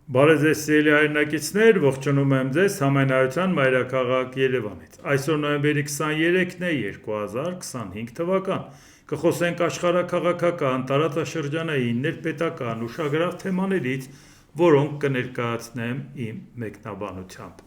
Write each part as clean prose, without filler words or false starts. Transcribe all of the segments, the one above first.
Բարև ձեզ սիրելի հայրենակիցներ, ողջունում եմ ձեզ համայնայության մայրաքաղաք Երևանից։ Այսօր նոյեմբերի 23-ն է 2025 թվական։ Կխոսենք աշխարհաքաղաքական, տարածաշրջանային, ներպետական, ուշագրավ թեմաներից, որոնք կներկայացնեմ իմ մեկնաբանությամբ։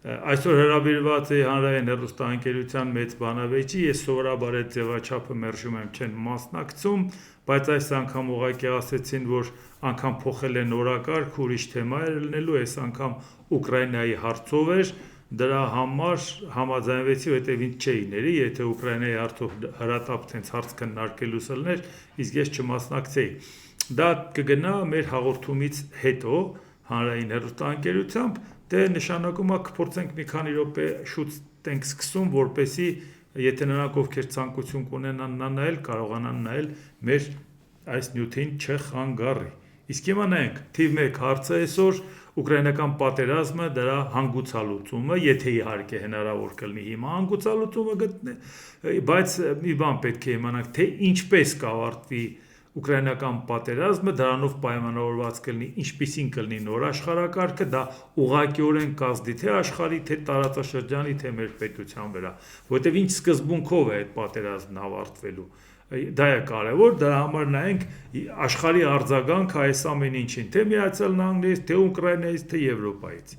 Այսօր հրավիրված է հանրային հեռուստաընկերության մեծ բանավեճի, ես սովորաբար այդ ձևաչափը մերժում եմ չեն մասնակցում, բայց այս անգամ ուղղակի ասեցին, որ անգամ փոխել են օրակարգ, ուրիշ թեմա էր լինելու, այս անգամ Ուկրաինայի հարցով էր, դրա համար համաձայնվեցի, որտեղ ինձ չէի ների, եթե Ուկրաինայի հարցով հրատապ տենց հարց քննարկելուս լներ, իսկ ես չմասնակցեի։ Դա կգնա մեր հաղորդումից հետո հանրային հեռուստաընկերությամբ, դե նշանակում է կփորձենք մի քանի րոպե շուտ տենք սկսում, որպեսզի եթե նրանք ովքեր ցանկություն կունենան նայել, կարողանան նայել մեր այս նյութին չխանգարի։ Իսկ հիմա նայենք, թիվ 1 հարցը այսօր ուկրաինական պատերազմը, դրա հանգուցալուծումը, եթե իհարկե հնարավոր կլինի հիմա հանգուցալուծումը գտնել, բայց մի բան պետք է իմանանք, թե ինչպես կավարտվի ուկրաինական պատերազմը, դրանով պայմանավորված կլինի, ինչպիսին կլինի նոր աշխարհակարգը, դա ուղղակիորեն կազդի թե աշխարհի, թե տարածաշրջանի, թե մեր պետության վրա, որտեղ ինչ սկզբունքով է այդ պատերազմն ավարտվելու։ Դա է կարևոր, դրա համար նայենք աշխարհի արձագանքը այս ամեն ինչին, թե Միացյալ Նահանգներից, թե Ուկրաինայից, թե Եվրոպայից։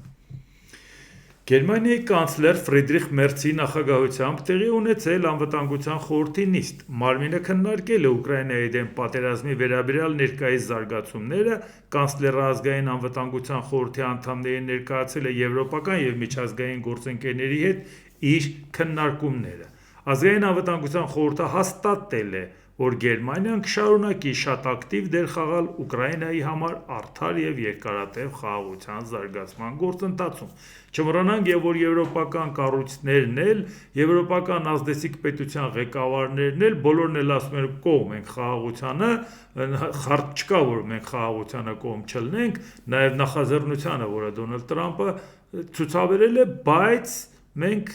Գերմանիայի կանցլեր Ֆրիդրիխ Մերցի նախագահությամբ տեղի ունեցել անվտանգության խորհրդի նիստ։ Մարմինը քննարկել է Ուկրաինայի դեմ պատերազմի վերաբերյալ ներկայիս զարգացումները, կանցլերազգային անվտանգության խորհրդի անդամներին ներկայացել է եվրոպական և միջազգային գործընկերների հետ իր քննարկումները։ Ազգային անվտանգության խորհուրդը հաստատել է, որ Գերմանիան կշարունակի շատ ակտիվ դեր խաղալ Ուկրաինայի համար արդար և երկարատև խաղաղության զարգացման գործընթացում։ Չմոռանանք, որ եվրոպական կառույցներն էլ, եվրոպական ազդեցիկ պետության ղեկավարներն էլ, բոլորն էլ ասում են կողմ ենք խաղաղությանը, հարց չկա, որ մենք խաղաղությանը կողմ չլինենք, նաև նախաձեռնությանը, որը Դոնալդ Տրամպը ցուցաբերել է, բայց մենք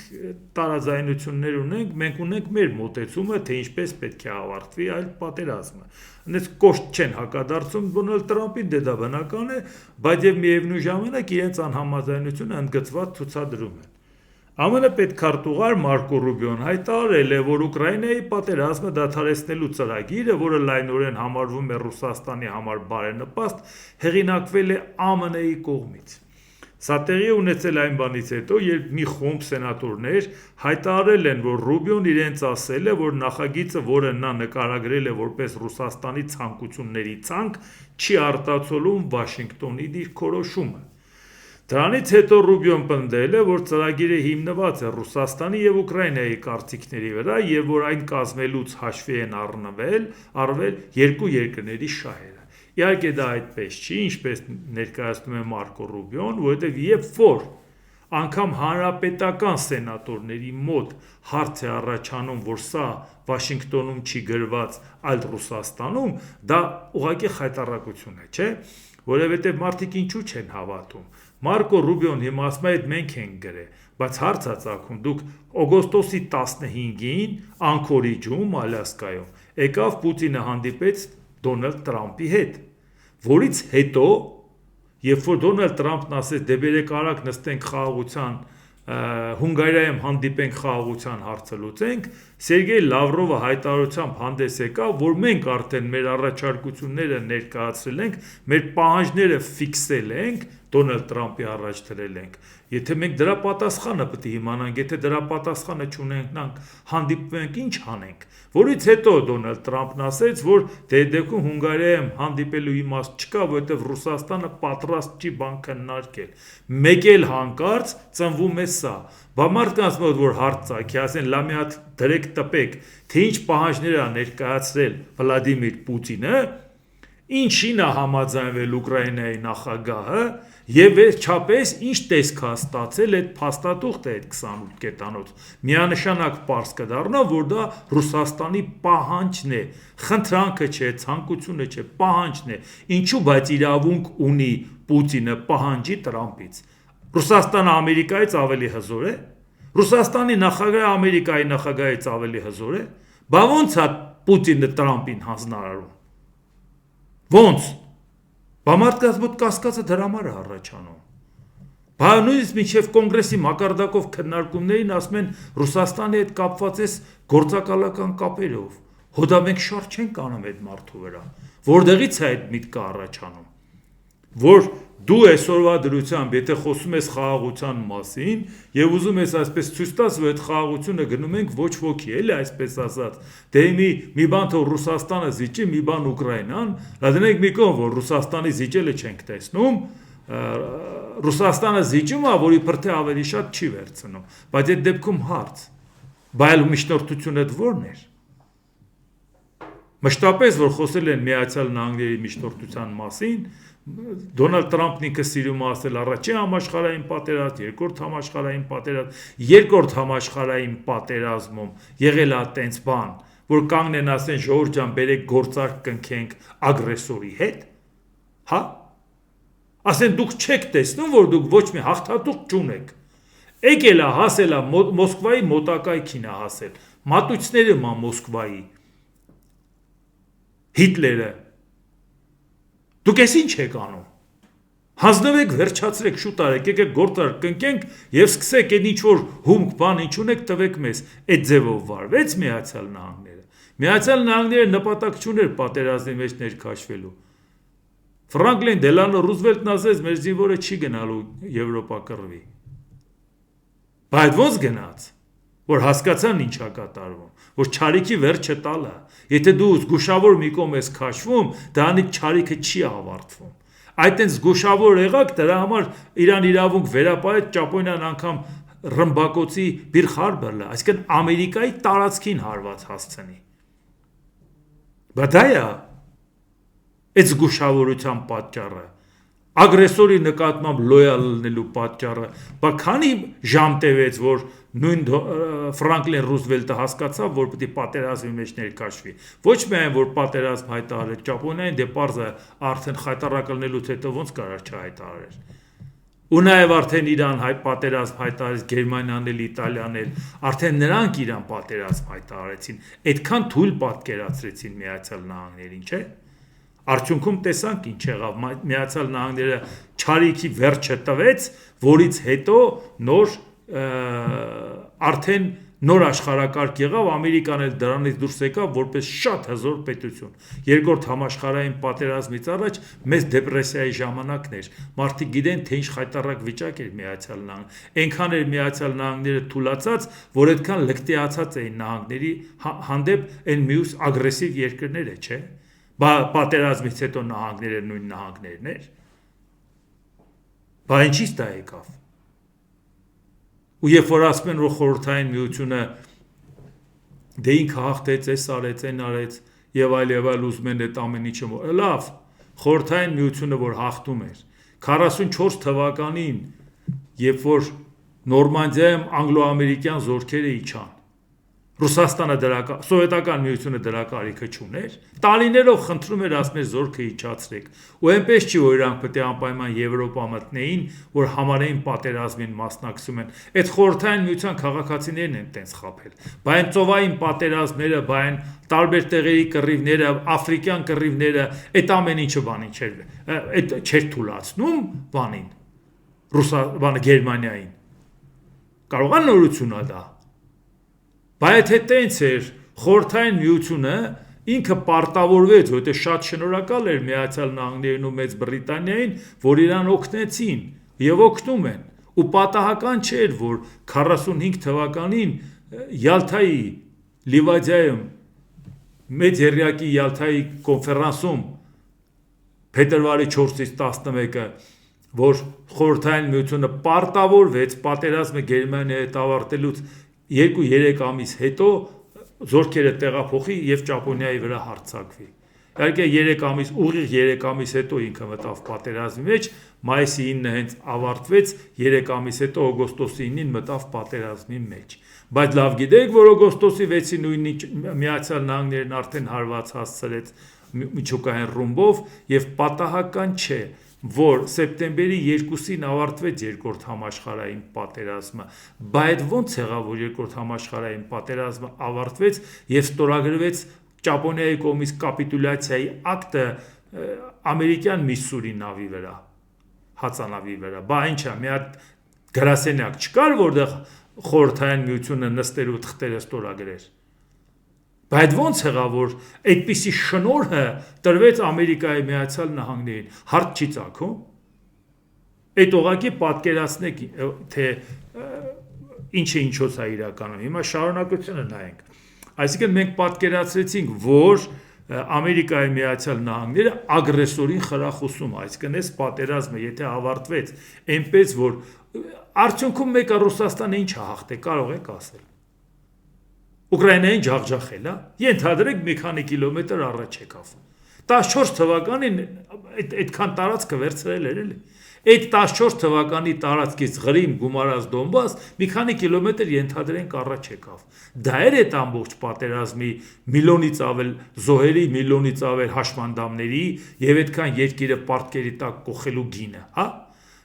տարաձայնություններ ունենք, մենք ունենք մեր մոտեցումը, թե ինչպես պետք է ավարտվի այլ պատերազմը։ Այնպես կոշտ չեն հակադարձում Դոնալդ Տրամպին, դե դա բնական է, բայց եւ միևնույն ժամանակ իրենց անհամաձայնությունը ընդգծված ցուցադրում են։ ԱՄՆ պետքարտուղար Մարկո Ռուբիոն հայտարարել է, որ Ուկրաինայի պատերազմը դադարեցնելու ծրագիրը, որը լայնորեն համարվում է Ռուսաստանի համար բարենպաստ, հեղինակվել է ԱՄՆ-ի կողմից։ Սա տեղի է ունեցել այն բանից հետո, երբ մի խումբ սենատորներ հայտարարել են, որ Ռուբիոն իրենց ասել է, որ նախագիծը, որը նա նկարագրել է որպես Ռուսաստանի ցանկությունների ցանկ, չի արտացոլում Վաշինգտոնի դիրքորոշումը։ Դրանից հետո Ռուբիոն պնդել է, որ ծրագիրը հիմնված է Ռուսաստանի և Ուկրաինայի կարծիքների վրա և որ այն կազմելուց հաշվի են առվել երկու երկրների շահերը։ Իհարկե դա այդպես չի, ինչպես ներկայացնում է Մարկո Ռուբիոն, որովհետև երբ որ անգամ հանրապետական սենատորների մոտ հարց է առաջանում, որ սա Վաշինգտոնում չի գրված, այլ Ռուսաստանում, դա ուղղակի խայտառակություն է, չէ՞, որովհետև մարդիկ ինչու չեն հավատում։ Մարկո Ռուբիոն հիմա ասում է, մենք ենք գրել, բայց հարց է ծագում, դուք օգոստոսի 15-ին Անքորիջում, Ալյասկայում, եկավ Պուտինը հանդիպեց Դոնալդ Տրամպի հետ, որից հետո, երբ որ Դոնալդ Տրամպն ասեց, դե բերեք արագ նստենք խաղաղության, Հունգարիայում հանդիպենք խաղաղության հարցը լուծենք, Սերգեյ Լավրովը հայտարարությամբ հանդես եկավ, որ մենք արդեն մեր առաջարկությունները ներկայացրել ենք, մեր պահանջները ֆիքսել ենք, Դոնալդ Տրամպի առաջ դրել ենք։ Եթե մենք դրա պատասխանը պետք է իմանանք, եթե դրա պատասխանը չունենանք, հանդիպենք, ինչ անենք։ Որից հետո Դոնալդ Տրամպն ասեց, որ դե դեպքում Հունգարիայում հանդիպելու իմաստ չկա, որովհետև Ռուսաստանը պատրաստ չի բան քննարկել։ Մեկ էլ հանկարծ ծնվում է սա։ Բա մարդկանց մոտ որ հարց ծագի, ասեն լա մի հատ դրեք տպեք, թե ինչ պահանջներ է ներկայացրել Վլադիմիր Պուտինը, ինչին է համաձայնվել Ուկրաինայի նախագահը եւ վերջապես ինչ տեսք է ստացել այդ փաստաթուղթը այդ 28 կետանոց։ Միանշանակ պարզ կդառնա, որ դա Ռուսաստանի պահանջն է, խնդրանքը չէ, ցանկությունը չէ, պահանջն է։ Ինչու, բայց իրավունք ունի Պուտինը պահանջի Տրամպից։ Ռուսաստանը Ամերիկայից ավելի հզոր է։ Ռուսաստանի նախագահը Ամերիկայի նախագահից ավելի հզոր է։ Բա ո՞նց է Պուտինը Տրամպին հանձնարարում։ Ո՞նց։ Բա մարդկանց մոտ կասկածը դրա համար է առաջանում։ Բա նույնիսկ մինչև կոնգրեսի մակարդակով քննարկումներին ասում են Ռուսաստանի հետ կապված է գործակալական կապերով։ Հոդա մենք շարժ չենք անում այդ մարդու վրա։ Որտեղից է այդ միտքը առաջանում, որ դու այսօրվա դրությամբ, եթե խոսում ես խաղաղության մասին եւ ուզում ես այսպես ցույց տաս, որ այդ խաղաղությունը գնում ենք ոչ ոքի, էլի այսպես ասած, դե մի բան թող Ռուսաստանը զիջի, մի բան Ուկրաինան, դրանք մի կողմ, որ Ռուսաստանի զիջելը չենք տեսնում, Ռուսաստանը զիջում է, որ իբր թե ավելի շատ չի վերցնում, բայց այդ դեպքում հարց, բայց միջնորդությունը ո՞րն էր։ Մշտապես որ խոսել են Միացյալ Նահանգների միջնորդության մասին, Դոնալդ Տրամփն ինքը սիրում է ասել առաջին համաշխարհային պատերազմ, երկրորդ համաշխարհային պատերազմ, երկրորդ համաշխարհային պատերազմում եղել է տենց բան, որ կանգնեն ասեն ժողովուրդ ջան, բերեք գործարք կնքենք ագրեսորի հետ, հա? Ասեն դուք չեք տեսնում, որ դուք ոչ մի հաղթատուկ չունեք։ Եկել է հասել է Մոսկվայի մոտակայքին է հասել, մատույցները մա Մոսկվայի Հիտլերը։ Դուք ես ինչ եք անում։ Հանձնվեք, վերջացրեք, շուտ արեք, եկեք գործարք կնքենք եւ սկսեք այդ ինչ որ հումք բան ինչ ունեք տվեք մեզ։ Այդ ձևով վարվեց Միացյալ Նահանգները։ Միացյալ Նահանգները նպատակ չուներ պատերազմի մեջ ներքաշվելու։ Ֆրանկլին Դելանո Ռուզվելտն ասեց, մեր զինվորը չի գնալու Եվրոպա կռվի։ Բայց ոնց գնաց, որ հասկացան ինչ է կատարվում, որ չարիքի վերջը տալը, եթե դու զգուշավոր մի կողմ ես քաշվում, դրանից չարիքը չի ավարտվում։ Այդ այն զգուշավոր եղաք, դրա համար Իրան իրավունք վերապահեց Ճապոնիան անգամ ռմբակոծի Բիրլ Հարբորը, այսինքն Ամերիկայի տարածքին հարված հասցնի։ Բայց դա է այդ զգուշավորության պատճառը, ագրեսորի նկատմամբ լոյալ լինելու պատճառը, բա քանի ժամ տևեց, որ նույն Ֆրանկլին Ռուզվելտը հասկացավ, որ պետք է պատերազմի մեջ ներքաշվի։ Ոչ միայն որ պատերազմ հայտարարեց Ճապոնիային, դե պարզ է արդեն խայտարակ լինելուց հետո ոնց կարար չհայտարարեր։ Ու նաև արդեն Իրան պատերազմ հայտարարեց, Գերմանիան էլ, Իտալիան էլ, արդեն նրանք Իրան պատերազմ հայտարարեցին, այդքան թույլ պատկերացրեցին Միացյալ Նահանգներին, չէ՞։ Արդյունքում տեսանք ինչ եղավ, Միացյալ Նահանգները չարիքի վերջը տվեց, որից հետո նոր արդեն նոր աշխարհակարգ եղավ, Ամերիկան էլ դրանից դուրս եկավ որպես շատ հզոր պետություն։ Երկրորդ համաշխարհային պատերազմից առաջ մեծ դեպրեսիայի ժամանակն էր։ Մարդիկ գիտեն, թե ինչ խայտառակ վիճակ էր Միացյալ Նահանգները։ Այնքան էր Միացյալ Նահանգները թուլացած, որ այդքան լկտիացած էին նահանգների հանդեպ այն մյուս ագրեսիվ երկրները, չէ՞։ Պատերազմից հետո նահանգները նույն նահանգներն էր։ Բա ինչի՞ց դա եկավ։ Ու երբ որ ասում են, որ խորհրդային միությունը դե ինքը հաղթեց, էս արեց, այն արեց եւ այլ ուզում են այդ ամեն ինչը, լավ, խորհրդային միությունը որ հաղթում էր 44 թվականին, երբ որ Նորմանդիայում անգլո-ամերիկյան զորքերը իջան, Ռուսաստանը սովետական միությունը դրա կարիքը չուներ, տարիներով խնդրում էր ասում էր զորքը իջացրեք, ու այնպես չի որ իրանք պետք է անպայման Եվրոպա մտնեին, որ համարային պատերազմին մասնակցում են, այդ խորհրդային միության քաղաքացիներն են տենց խաբել, բայց ծովային պատերազմները, բայց տարբեր տեղերի կռիվները, աֆրիկյան կռիվները, այդ ամեն ինչը բանին չէր, այդ չէր թուլացնում բանին, Գերմանիային, կարող է նորություն է դա։ Բայց եթե տենց էր խորհրդային միությունը ինքը պարտավորվեց, որտեղ շատ շնորհակալ էր Միացյալ Նահանգներին ու Մեծ Բրիտանիային, որ իրան օգնեցին եւ օգնում են, ու պատահական չէր, որ 45 թվականին Յալթայի Լիվադիայում մեծ երյակի Յալթայի կոնֆերանսում փետրվարի 4-ից 11-ը, որ խորհրդային միությունը պարտավորվեց պատերազմը Գերմանիայի հետ ավարտելուց 2-3 ամիս հետո զորքերը տեղափոխի եւ Ճապոնիայի վրա հարձակվի։ Իհարկե 3 ամիս, ուղիղ 3 ամիս հետո ինքը մտավ պատերազմի մեջ, մայիսի 9-ը հենց ավարտվեց, 3 ամիս հետո օգոստոսի 9-ին մտավ պատերազմի մեջ։ Բայց լավ գիտեք, որ օգոստոսի 6-ին նույն Միացյալ Նահանգներն արդեն հարված հասցրեց միջուկային ռումբով եւ պատահական չէ, որ սեպտեմբերի 2-ին ավարտվեց երկրորդ համաշխարհային պատերազմը, բայց ոնց եղավ, որ երկրորդ համաշխարհային պատերազմը ավարտվեց եւ ստորագրվեց Ճապոնիայի կողմից կապիտուլյացիայի ակտը ամերիկյան Միսսուրի նավի վրա, հածանավի վրա, բա ինչ է, մի հատ գրասենյակ չկար, որտեղ խորհրդային միությունը նստեր ու թղթերը ստորագրեր։ Բայց ոնց եղավ, որ այդպիսի շնորհը տրվեց Ամերիկայի Միացյալ Նահանգներին, հարց չի ծագում։ Այդ ուղղակի պատկերացնեք, թե ինչը ինչոց է իրականում։ Հիմա շարունակությունը նայենք։ Այսինքն մենք պատկերացրեցինք, որ Ամերիկայի Միացյալ Նահանգները ագրեսորին խրախուսում, այսինքն այս պատերազմը եթե ավարտվեց այնպես, որ արդյունքում մեկը Ռուսաստանը ինչ հաղթել, կարող եք ասել։ Ուկրաինային ջախջախել, ենթադրեք մի քանի կիլոմետր առաջ եկավ։ 14 թվականին այդքան տարածքը վերցրել էր էլի։ Այդ 14 թվականի տարածքից Ղրիմ գումարած Դոնբաս մի քանի կիլոմետր ենթադրենք առաջ եկավ։ Դա էր այդ ամբողջ պատերազմի միլիոնից ավել զոհերի, միլիոնից ավել հաշմանդամների եւ այդքան երկիրը պարտքերի տակ կոխելու գինը, հա։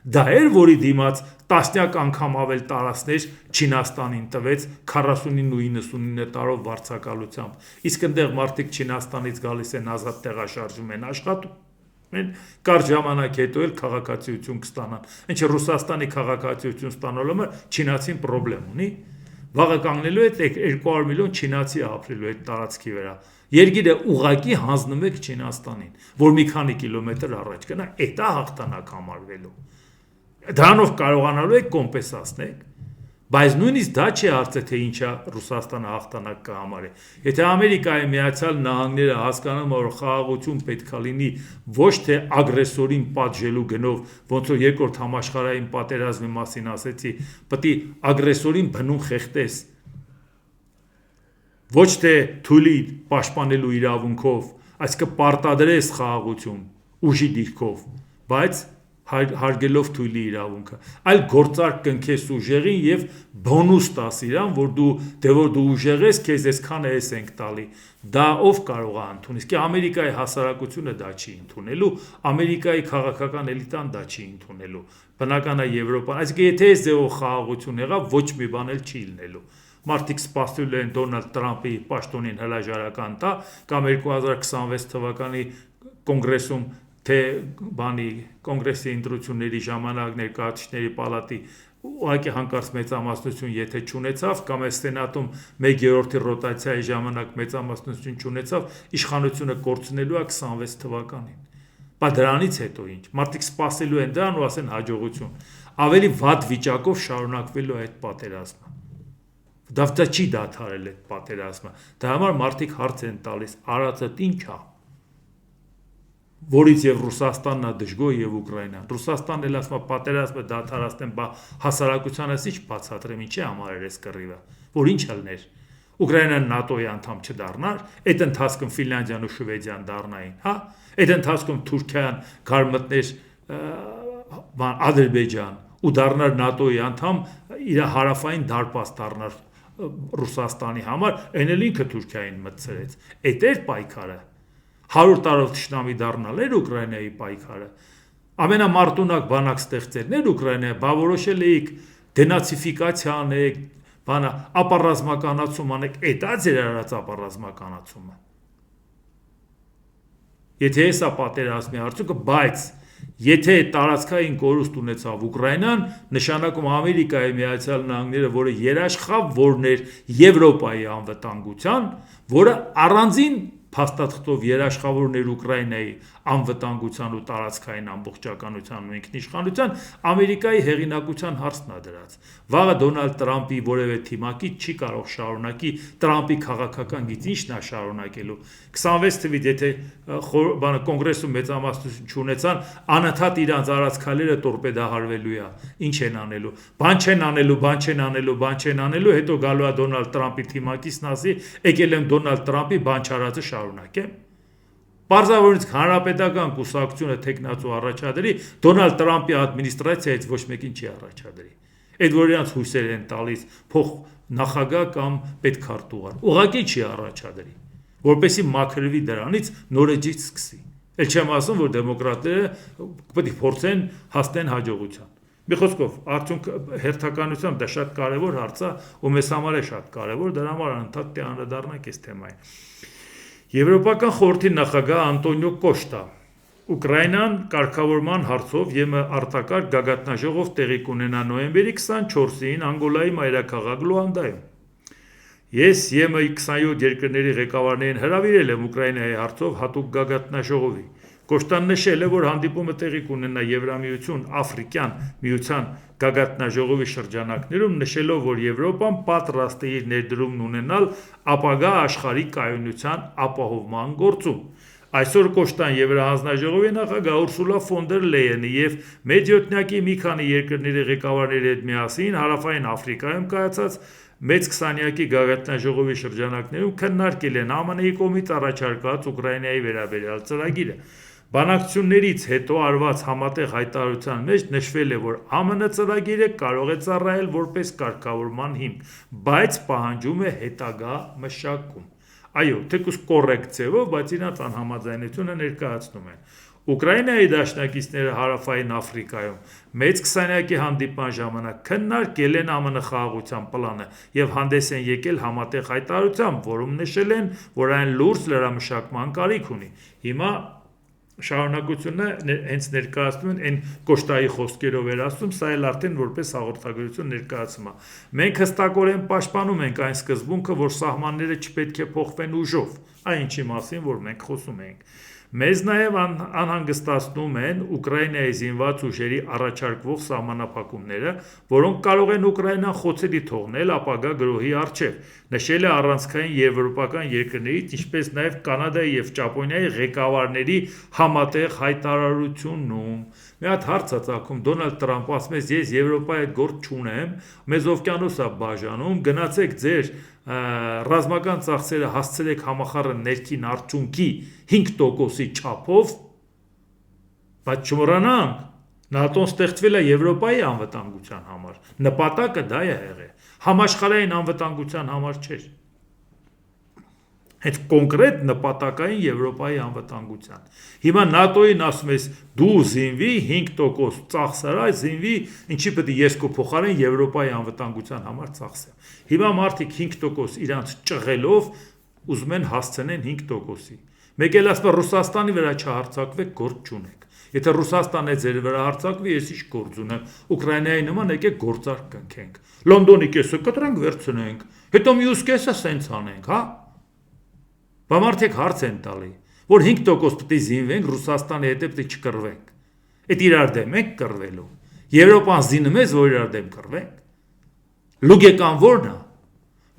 Դա էր, որի դիմաց տասնյակ անգամ ավել տարածքներ Չինաստանին տվեց 49 ու 99 տարով վարձակալությամբ։ Իսկ այնտեղ մարդիկ Չինաստանից գալիս են ազատ տեղաշարժում են աշխատում։ Կարճ ժամանակ հետո էլ քաղաքացիություն կստանան։ Ինչը Ռուսաստանի քաղաքացիություն ստանալը չինացին խնդրեմ ունի։ Վաղը կանգնելու է 200 միլիոն չինացի ապրելու այդ տարածքի վրա։ Երկիրը ուղակի հանձնում եք Չինաստանին, որ մի քանի կիլոմետր առաջ գնա, դա հաղթանակ համարվելու։ Դրանով կարողանալու եք կոմպենսացնել, բայց նույնիսկ դա չի հարցը, թե ինչա Ռուսաստանը հաղթանակ կհամարի։ Եթե Ամերիկայի Միացյալ Նահանգները հասկանում որ խաղաղություն պետք է լինի ոչ թե ագրեսորին պատժելու գնով, ոնց որ երկրորդ համաշխարհային պատերազմի մասին ասեցի, պետք է ագրեսորին բնուն խեղտես, ոչ թե թույլի պաշտպանելու իրավունքով, այսինքն պարտադրես խաղաղություն ուժի դիրքով, բայց հարգելով թույլի իրավունքը, այլ գործարք կնքես ուժեղին եւ բոնուս տաս իրան, որ դու ուժեղ ես, քեզ այսքան էս ենք տալի։ Դա ով կարող է ընդունել։ Իսկ Ամերիկայի հասարակությունը դա չի ընդունելու, Ամերիկայի քաղաքական էլիտան դա չի ընդունելու։ Բնական է Եվրոպան, այսինքն եթե այս ձևով խաղաղություն եղավ, ոչ մի բան էլ չի լինելու։ Մարդիկ սպասելու են Դոնալդ Տրամփի պաշտոնին հրաժարական տա կամ 2026 թվականի կոնգրեսում թե բանի կոնգրեսի ընտրությունների ժամանակ ներկայացուցիչների պալատի ուղղակի հանկարծ մեծամասնություն եթե չունեցավ կամ սենատում 1/3 ռոտացիայի ժամանակ մեծամասնություն չունեցավ, իշխանությունը կորցնելու է 26 թվականին։ Բայց դրանից հետո ինչ։ Մարդիկ սպասելու են դրան ու ասեն հաջողություն։ Ավելի վատ վիճակով շարունակվելու է այդ պատերազմը։ Դա չի դադարել այդ պատերազմը։ Դա համար մարդիկ հարց են տալիս, արածը ինչ է։ Որից եւ Ռուսաստանն է դժգոհ եւ Ուկրաինան։ Ռուսաստանն էլ ասում է պատերազմը դադարեցնեմ, բա հասարակությանս ինչ բացատրեմ, ինչի համար էր այս կռիվը, որ ինչ ելներ։ Ուկրաինան ՆԱՏՕ-ի անդամ չդառնար, այդ ընթացքում Ֆինլանդիան ու Շվեդիան դառնային, հա։ Այդ ընթացքում Թուրքիան գար մտներ Ադրբեջան ու դառնար ՆԱՏՕ-ի անդամ, իր հարավային դարպաս դառնար Ռուսաստանի համար, այն էլ ինքը Թուրքիային մտցրեց։ Այդ էր պայքարը։ 100 տարով թշնամի դառնալ էր Ուկրաինայի պայքարը։ Ամենամարտունակ բանակ ստեղծելն էր Ուկրաինայի, բա որոշել էիք դենացիֆիկացիա անեք, բանա ապառազմականացում անեք, դա ձեր արած ապառազմականացումը։ Եթե հեսա պատերազմի արդյունքը, բայց եթե տարածքային կորուստ ունեցավ Ուկրաինան, նշանակում Ամերիկայի Միացյալ Նահանգները, որը երաշխավորն էր Եվրոպայի անվտանգության, որը առանձին փաստաթղթով երաշխավորն էր Ուկրաինայի անվտանգության ու տարածքային ամբողջականության ու ինքնիշխանության, Ամերիկայի հեղինակության հարցն է դրած։ Վաղը Դոնալդ Տրամփի որևէ թիմակից չի կարող շարունակի Տրամփի քաղաքական գիծ ինչն է շարունակելու։ 26 թվականից եթե կոնգրեսում մեծամասնություն չունեցան, անընդհատ իրանց արած քայլերը տորպեդահարվելու է։ Ինչ են անելու։ Բան չեն անելու, հետո գալու է Դոնալդ Տրամփի թիմակիցն ասի, եկել եմ Դոնալդ Տրամփի բան չարածը շարունակեմ։ Պարզավորից հանրապետական կուսակցությունը թեկնածու առաջադրի, Դոնալդ Տրամփի ադմինիստրացիայից ոչ մեկին չի առաջադրի։ Այդ որ իրանց հույսեր են տալիս փոխ նախագահ կամ պետքարտուղար, ուղղակի չի առաջադրի, որպեսզի մաքրվի դրանից նորեջից սկսի։ Էլ չեմ ասում, որ դեմոկրատները պետք է փորձեն հասնեն հաջողության։ Մի խոսքով, արդյունք հերթականությամբ դա շատ կարևոր հարց է, ու մեզ համար է շատ կարևոր, դրա համար անընդհատ անդրադառնանք այս թեմային։ Եվրոպական խորհրդի նախագահ Անտոնիո Կոշտա Ուկրաինան կարգավորման հարցով ԵՄ արտակարգ գագաթնաժողով տեղի կունենա նոյեմբերի 24-ին Անգոլայի մայրաքաղաք Լուանդայում։ Ես ԵՄ 27 երկրների ղեկավարներին հրավիրել եմ Ուկրաինայի հարցով հատուկ գագաթնաժողովի։ Կոշտան նշել է, որ հանդիպումը տեղի կունենա Եվրամիություն Աֆրիկյան միության գագաթնաժողովի շրջանակներում, նշելով, որ Եվրոպան պատրաստ է իր ներդրումն ունենալ ապագա աշխարհի կայունության ապահովման գործում։ Այսօր Կոշտան Եվրահանձնաժողովի նախագահ Ուրսուլա ֆոն դեր Լեյենի եւ մեծյոթնյակի մի քանի երկրների ղեկավարների հետ միասին Հարավային Աֆրիկայում կայացած մեծ 20-յակի գագաթնաժողովի շրջանակներում քննարկել են ԱՄՆ-ի կողմից առաջարկված Ուկրաինայի վերաբերյալ ծրագիրը։ Բանակցություններից հետո արված համատեղ հայտարարության մեջ նշվել է, որ ԱՄՆ ծրագիրը կարող է ծառայել որպես կարգավորման հիմք, բայց պահանջում է հետագա մշակում։ Այո, թեկուզ կոռեկտ ձևով, բայց իրանց անհամաձայնությունը ներկայացնում են։ Ուկրաինայի դաշնակիցները Հարավային Աֆրիկայում մեծ 20-յակի հանդիպման ժամանակ քննարկել են ԱՄՆ խաղաղության պլանը եւ հանդես են եկել համատեղ հայտարարությամբ, որում նշել են, որ այն լուրջ լրամշակման կարիք ունի։ Հիմա շարունակությունը հենց ներկայացնում են այն Կոշտայի խոսքերով էր ասում, սա էլ արդեն որպես հաղորդագրություն ներկայացում է։ Մենք հստակորեն պաշտպանում ենք այն սկզբունքը, որ սահմանները չպետք է փոխվեն ուժով, այն ինչի մասին, որ մենք խոսում ենք։ Մեզ նաև անհանգստացնում են Ուկրաինայի զինված ուժերի առաջարկվող սահմանափակումները, որոնք կարող են Ուկրաինան խոցելի թողնել ապագա գրոհի առջև, նշել է առանցքային եվրոպական երկրներից, ինչպես նաև Կանադայի եւ Ճապոնիայի ղեկավարների համատեղ հայտարարությունում։ Մի հատ հարց է ծագում, Դոնալդ Տրամպը ասում է, ես Եվրոպայի հետ գործ չունեմ, մեզ օվկիանոս է բաժանում, գնացեք ձեր ռազմական ծախսերը հասցրեք համախառն ներքին արդյունքի 5%-ի չափով, բայց չմոռանանք, ՆԱՏՕ-ն ստեղծվել է Եվրոպայի անվտանգության համար, նպատակը դա է եղել, համաշխարհային անվտանգության համար չէր, հենց կոնկրետ նպատակային Եվրոպայի անվտանգության։ Հիմա ՆԱՏՕ-ին ասում ես դու զինվի 5% ծախսարա, զինվի, ինչի պետք է ես քո փոխարեն Եվրոպայի անվտանգության համար ծախսեմ։ Հիմա մարդիկ 5% իրանց ճղելով ուզում են հասցնեն 5%-ի։ Մեկ էլ ասում է Ռուսաստանի վրա չհարձակվեք, գործ չունեք։ Եթե Ռուսաստանը ձեր վրա հարձակվի, ես ինչ գործ ունեմ։ Ուկրաինայի նման եկեք գործարք կնքենք։ Լոնդոնի կեսը կտրենք, վերցնենք։ Հետո մյուս կեսը սենց անենք, հա։ Բամարդեք հարց են տալի, որ 5% պետք է զինվենք, Ռուսաստանի հետ պետք է չկռվենք։ Այդ իրար դեմ եք կռվելու։ Եվրոպան զինում է, որ իրար դեմ կռվենք։ Լուգեկան ո՞րն է։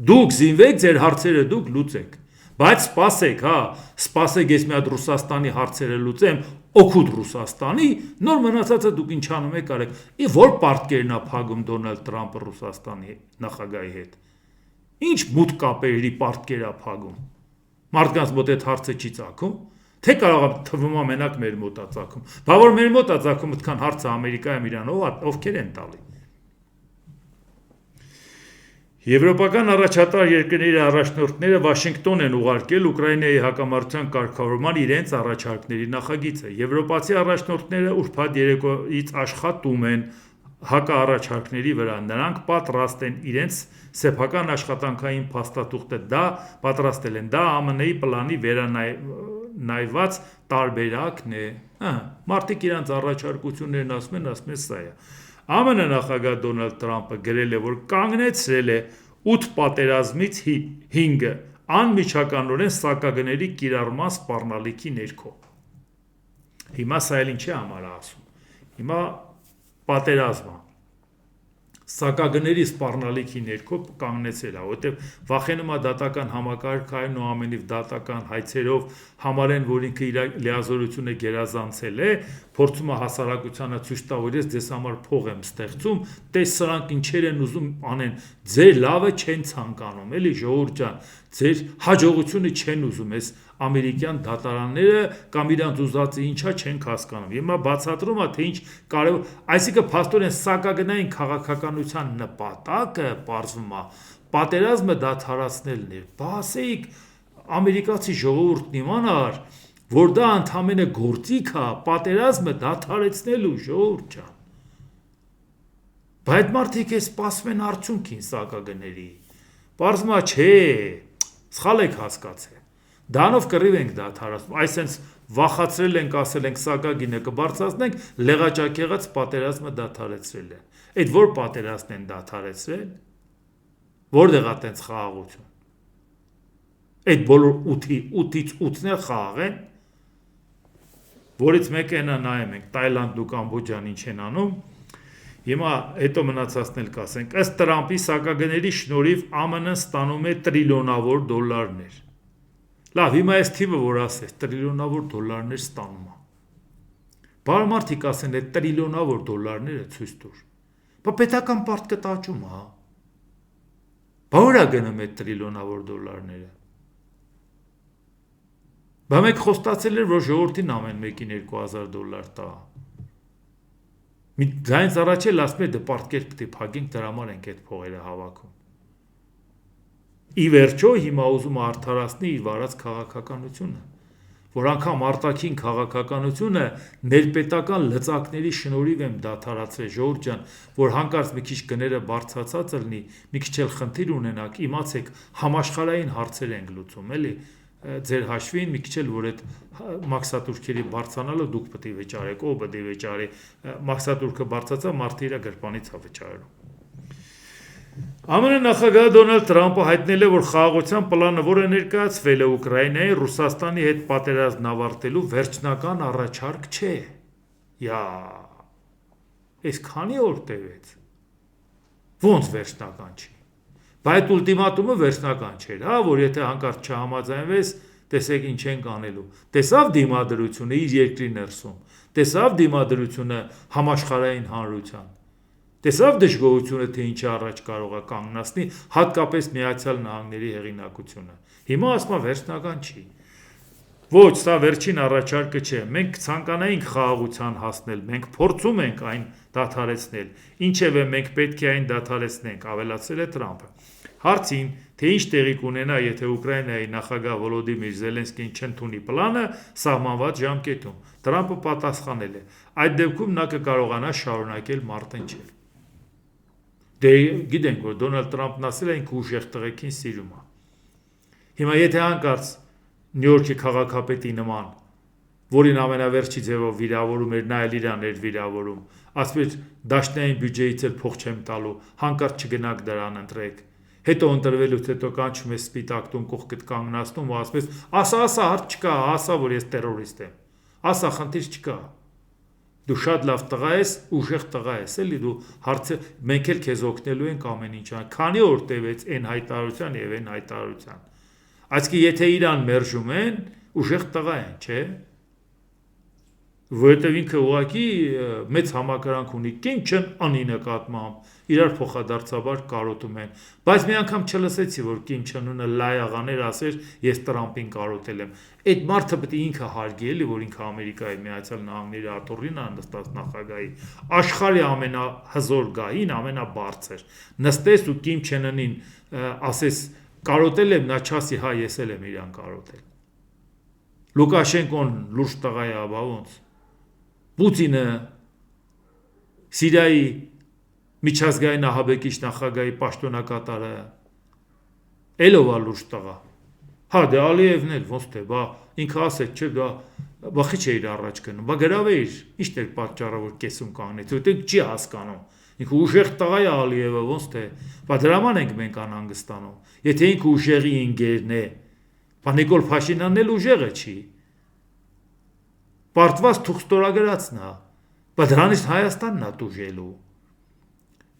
Դուք զինվեք, ձեր հարցերը դուք լուծեք։ Բայց սպասեք, հա, սպասեք ես մի հատ Ռուսաստանի հարցերը լուծեմ, օգուտ Ռուսաստանի, նոր մնացածը դուք ինչ անում եք արեք։ Ի որ պարտքերն է փակում Դոնալդ Տրամպը Ռուսաստանի նախագահի հետ։ Ինչ մութ կապերի պարտքեր է փակում։ Մարդկանց մոտ այդ հարցը չի ծագում, թե կարող է թվում է մենակ մեր մոտ է ծագում։ Բա որ մեր մոտ է ծագում, այդքան հարցը Ամերիկայում Իրանով ովքեր են տալի։ Եվրոպական առաջատար երկրների առաջնորդները Վաշինգտոն են ուղարկել Ուկրաինայի հակամարտության կարգավորման իրենց առաջարկների նախագիծը։ Եվրոպացի առաջնորդները ուրբաթ երեկոյից աշխատում են հակաառաջարկների վրա, նրանք պատրաստ են իրենց սեփական աշխատանքային փաստաթուղթը պատրաստել են, դա ԱՄՆ-ի պլանի վերանայված տարբերակն է։ Մարդիկ իրանց առաջարկություններն ասում են սա է։ ԱՄՆ նախագահ Դոնալդ Տրամպը գրել է, որ կանգնեցրել է 8 պատերազմից 5-ը անմիջականորեն սակագների կիրառման սպառնալիքի ներքո։ Հիմա սա էլ ինչի համար ասում։ Հիմա պատերազմը սակագների սպառնալիքի ներքո կանգնեցել է, որովհետև վախենում է դատական համակարգային ու ամենիվ դատական հայցերով համարեն, որ ինքը իր լիազորությունը գերազանցել է, փորձում է հասարակությանը ցույց տա, որ ես ձեզ համար փող եմ ստեղծում, տես սրանք ինչեր են ուզում անեն, ձեր լավը չեն ցանկանում, էլի ժողովուրդ ջան, ձեր հաջողությունը չեն ուզում, ես ամերիկյան դատարանները կամ իրանց ուզածը ինչա չենք հասկանում։ Հիմա բացատրում է, թե ինչ կարևոր, այսինքն փաստորեն սակագնային քաղաքականության նպատակը պարզվում է պատերազմը դադարեցնելն է։ Բա ասեիք ամերիկացի ժողովուրդն իմանար, որ դա ընդհանրապես գործիք է պատերազմը դադարեցնելու, ժողովուրդ ջան։ Բայց մարդիկ է սպասում են արդյունքին սակագների։ Պարզվում է, չէ, սխալ եք հասկացել։ Դանով կռիվ ենք դադարեցնում, այսենց վախացրել ենք, ասել ենք սակագինը կբարձրացնենք, լեղաճակեղած պատերազմը դադարեցրել են։ Այդ որ պատերազմն են դադարեցրել, որտեղ է տենց խաղաղություն։ Այդ բոլոր 8-ից 8-ն էլ խաղաղ են, որից մեկը նա նայում ենք Թայլանդն ու Կամբոջան ինչ են անում։ Հիմա հետո մնացածն էլ կասենք, ըստ Տրամփի սակագների շնորհիվ ԱՄՆ-ն ստանում է տրիլիոնավոր դոլարներ։ Լավ, հիմա այս թիվը որ ասես, տրիլիոնավոր դոլարներ ստանում է։ Բարմարտիկ ասեն, այդ տրիլիոնավոր դոլարները ցույց տուր։ Բա պետական պարտքը տաճում է, հա։ Բա ուր է գնում այդ տրիլիոնավոր դոլարները։ Բա մեկ խոստացել էր, որ ժողովրդին ամեն մեկին $2000 տա։ Ձայնից առաջ էլ ասում է դե պարտքեր պետք է փակենք, դրա համար ենք այդ փողերը հավաքում։ Ի վերջո հիմա ուզում է արդարացնի իր վարած քաղաքականությունը, որ անգամ արտաքին քաղաքականությունը ներպետական լծակների շնորհիվ եմ դադարացրել, ժողովուրդ ջան, որ հանկարծ մի քիչ գները բարձրացած լինի, մի քիչ էլ խնդիր ունենաք, իմացեք, համաշխարհային հարցեր ենք լուծում, էլի ձեր հաշվին մի քիչ էլ որ այդ մաքսատուրքերի բարձրանալը դուք պետք է վճարեք, ով պետք է վճարի, մաքսատուրքը բարձրացա, մարդը իր գրպանից է վճարում։ ԱՄՆ նախագահ Դոնալդ Թրամփը հայտնել է, որ խաղաղության պլանը, որը ներկայացվել է Ուկրաինայի Ռուսաստանի հետ պատերազմն ավարտելու վերջնական առաջարկ չէ։ Այս քանի օր տևեց։ Ոնց վերջնական չի։ Բայց ուլտիմատումը վերջնական չէր, հա, որ եթե հանկարծ չհամաձայնվես, տեսեք ինչ ենք անելու։ Տեսավ դիմադրությունը իր երկրի ներսում, տեսավ դիմադրությունը համաշխարհային հանրության, տեսավ դժգոհությունը, թե ինչի առաջ կարող է կանգնացնի, հատկապես Միացյալ Նահանգների հեղինակությունը։ Հիմա ասում է վերջնական չի։ Ոչ, սա վերջին առաջարկը չէ։ Մենք ցանկանայինք խաղաղության հասնել, մենք փորձում ենք այն դադարեցնել։ Ինչևէ մենք պետք է այն դադարեցնենք, ավելացրել է Թրամփը։ Հարցին, թե ինչ տեղի կունենա, եթե Ուկրաինայի նախագահ Վոլոդիմիր Զելենսկին չընդունի պլանը սահմանված ժամկետում, Թրամփը պատասխանել է. այդ դեպքում նա կկարողանա շարունակել մարտնչել։ Դե գիտենք, որ Դոնալդ Թրամփն ասել է, ինքը ուժեղ տղեկին սիրում է։ Հիմա եթե հանկարծ Նյու Յորքի քաղաքապետի նման, որին ամենավերջի ձևով վիրավորում էր, նա էլ իրան էր վիրավորում, ասում էր դաշնային բյուջեից էլ փող չեմ տալու, հանկարծ չգնաք դրան ընտրեք։ Հետո ընտրվելուց հետո կանչում ես սպիտակ տուն կողքդ կանգնացնում ու ասում ես, ասա, հարց չկա, ասա, որ ես տերորիստ եմ։ Ասա, խնդիր չկա։ Դու շատ լավ տղա ես, ուժեղ տղա ես, էլի դու հարցը մենք էլ քեզ օգնելու ենք ամեն ինչ։ Քանի օր տևեց այն հայտարարության եւ այն հայտարարության։ Այսինքն եթե իրան մերժում են, ուժեղ տղա են, չէ՞։ Որովհետև ինքը ուղղակի մեծ համակրանք ունի Կինչն անի նկատմամբ, իրար փոխադարձաբար կարոտում են, բայց մի անգամ չլսեցի, որ Կինչնունը լայաղաներ ասեր, ես Տրամփին կարոտել եմ։ Այդ մարդը պետք է ինքը հարգի, էլի, որ ինքը Ամերիկայի Միացյալ Նահանգների աթոռին է նստած նախագահի, աշխարհի ամենահզոր գահին ամենաբարձր։ Նստես ու Կիմ Չեն Ընին ասես կարոտել եմ, նա չասի, հա, ես էլ եմ իրան կարոտել։ Լուկաշենկոն լուրջ տղա է, բա ոնց։ Պուտինը Սիրիայի միջազգային ահաբեկիչ նախագահի պաշտոնակատարը էլով է լուրջ տղա։ Հա, դե Ալիևն էլ ոնց թե, բա ինքը ասեց, չէ, բա խիչ է իր առաջ գնում, բա գրավեիր, ի՞նչ է պատճառը, որ կեսում կանգնեց, որտեղ չի հասկանում։ Ինքը ուժեղ տղա է Ալիևը, ոնց թե, բա դրաման ենք մենք անհանգստանում։ Եթե ինքը ուժեղի ընկերն է, բա Նիկոլ Փաշինյանն էլ ուժեղը չի։ Պարտված թուղթստորագրածն է, բայց դրանից Հայաստանն է տուժելու։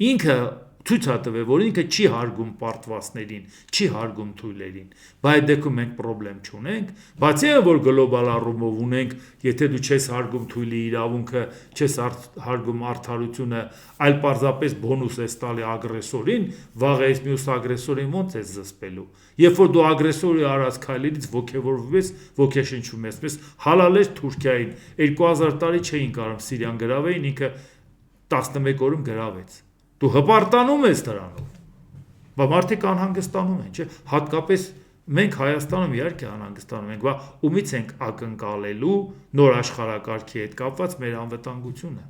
Ինքը ցույց է տվել, որ ինքը չի հարգում պարտվածներին, չի հարգում թույլերին, բայց այդ դեպքում մենք խնդրեմ չունենք, բացի այն, որ գլոբալ առումով ունենք, եթե դու չես հարգում թույլի իրավունքը, չես հարգում արդարությունը, այլ պարզապես բոնուս ես տալի ագրեսորին, վաղ այս մյուս ագրեսորին ոնց ես զսպելու։ Երբ որ դու ագրեսորի արած քայլերից ոգևորվում ես, ոգեշնչում ես, հալալ էր Թուրքիային 2000 տարի չէին կարող Սիրիան գրավեին, ինքը 11 օրում գրավեց։ Դու հպարտանում ես դրանով, բա մարդիկ անհանգստանում են, չէ՞, հատկապես մենք Հայաստանում իհարկե անհանգստանում ենք, բա ումից ենք ակնկալելու նոր աշխարհակարգի հետ կապված մեր անվտանգությունը,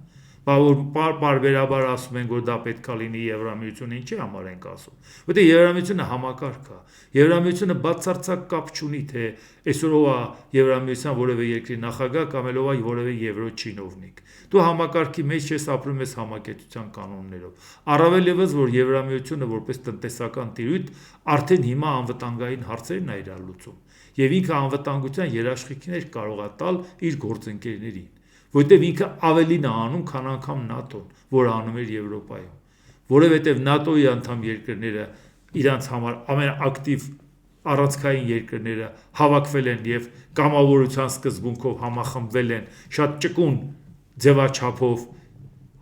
Պարբերաբար ասում են, որ դա պետք է լինի Եվրամիությունը, ինչի համար ենք ասում, որտեղ Եվրամիությունը համակարգ է, Եվրամիությունը բացարձակ կապ չունի, թե այսօր ով է Եվրամիության որևէ երկրի նախագահ կամ ով է որևէ եվրո չինովնիկ, դու համակարգի մեջ ես ապրում ես համակեցության կանոններով, առավել ևս որ Եվրամիությունը որպես տնտեսական տիրույթ արդեն հիմա անվտանգային հարցերն է իրար լուծում եւ ինքը անվտանգության երաշխիքներ կարող է տալ իր գործընկերներին, որտեղ ինքը ավելին է անում, քան անգամ ՆԱՏՕ-ն, որը անում էր Եվրոպայում, որովհետև ՆԱՏՕ-ի անդամ երկրները իրանց համար ամենաակտիվ առանցքային երկրները հավաքվել են եւ կամավորության սկզբունքով համախմբվել են շատ ճկուն ձևաչափով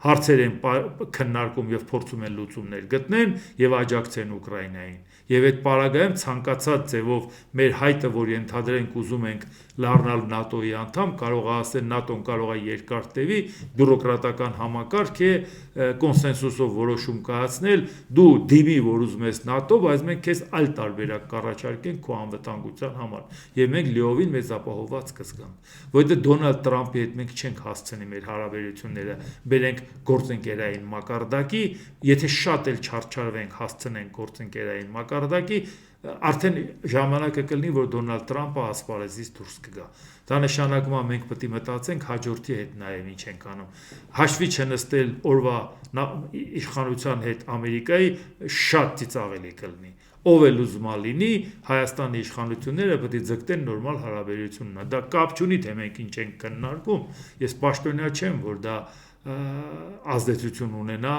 հարցեր են քննարկում եւ փորձում են լուծումներ գտնեն եւ աջակցեն Ուկրաինային եւ այդ պարագայում ցանկացած ձևով մեր հայտը, որ ենթադրենք ուզում ենք լառնալ ՆԱՏՕ-ի անդամ, կարող է ասել ՆԱՏՕ-ն կարող է երկար տևի, բյուրոկրատական համակարգ է, կոնսենսուսով որոշում կայացնել, դու դիմի, որ ուզում ես ՆԱՏՕ, բայց մենք քեզ այլ տարբերակ կառաջարկենք քո անվտանգության համար եւ մենք լիովին մեզ ապահովված կզգանք, որովհետեւ Դոնալդ Տրամփի հետ մենք չենք հասցնի մեր հարաբերությունները բերենք գործընկերային մակարդակի, եթե շատ էլ չարչարվենք հասցնենք գործընկերային մակարդակի, արդեն ժամանակը կլինի, որ Դոնալդ Տրամփը ասպարեզից դուրս կգա։ Դա նշանակում է մենք պետք է մտածենք հաջորդի հետ նաև ինչ ենք անում։ Հաշվի չնստել օրվա իշխանության հետ Ամերիկայի շատ ծիծաղելի կլինի։ Ով էլ ուզում է լինի, Հայաստանի իշխանությունները պետք է ձգտեն նորմալ հարաբերությունն։ Դա կապ չունի, թե մենք ինչ ենք քննարկում։ Ես պաշտոնյա չեմ, որ դա ազդեցություն ունենա,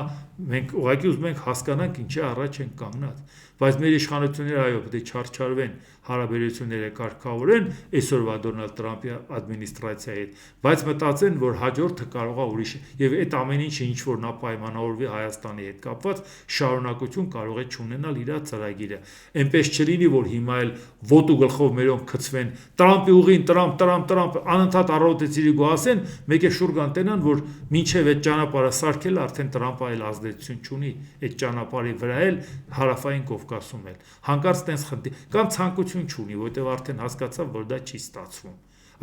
մենք ուղղակի ուզում ենք հասկանանք ինչի առաջ են կանգնած, բայց մեր իշխանությունները այո պետք է չարչարվեն հարաբերությունները կարգավորեն այսօրվա Դոնալդ Տրամփի ադմինիստրացիայի հետ, բայց մտածեն, որ հաջորդը կարող է ուրիշ եւ այդ ամեն ինչը ինչ որ նա պայմանավորվի Հայաստանի հետ կապված շարունակություն կարող է չունենալ իր ծրագիրը, այնպես չլինի, որ հիմա էլ ոտու գլխով մերոնք գցվեն Տրամփի ուղին, Տրամփ անընդհատ առավոտեցիրի գոհասեն, մեկ է շուրջ անտենան, որ մինչև այդ ճանապարհը սարքել արդեն Տրամփը այլ ազդեցություն չունի այդ ճանապարհի վրա էլ հարավային Կովկասում էլ հանկարծ տենց խնդիր կամ ցանկություն չունի, որտեղ արդեն հասկացավ, որ դա չի ստացվում։